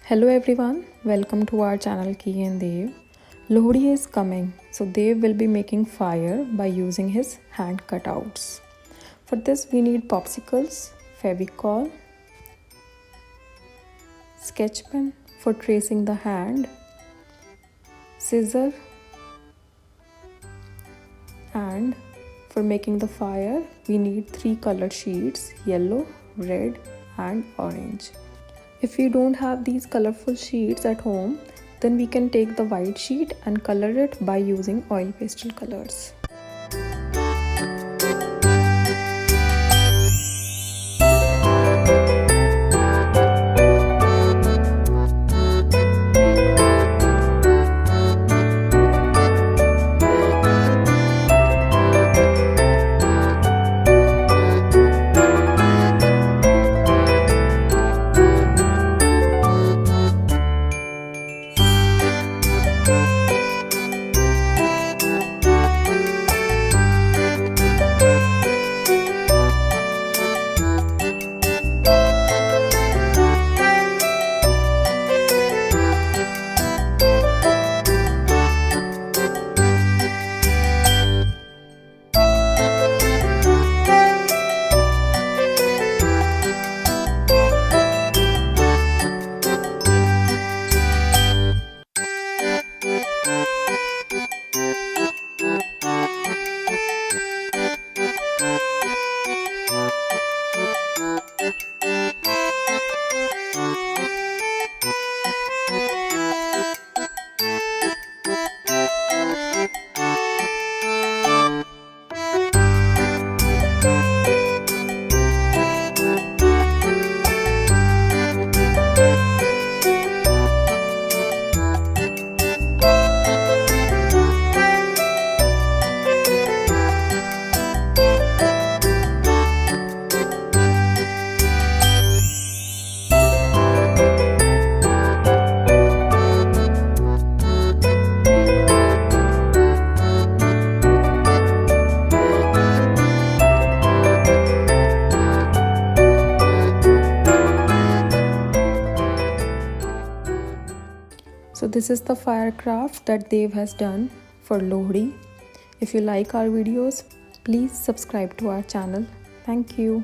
Hello everyone, welcome to our channel Ki and Dev. Lohri is coming, so Dev will be making fire by using his hand cutouts. For this we need popsicles, fevicol, sketch pen for tracing the hand, scissor, and for making the fire we need 3 colored sheets: yellow, red and orange. If we don't have these colorful sheets at home, then we can take the white sheet and color it by using oil pastel colors. So this is the firecraft that Dev has done for Lohri. If you like our videos, please subscribe to our channel. Thank you.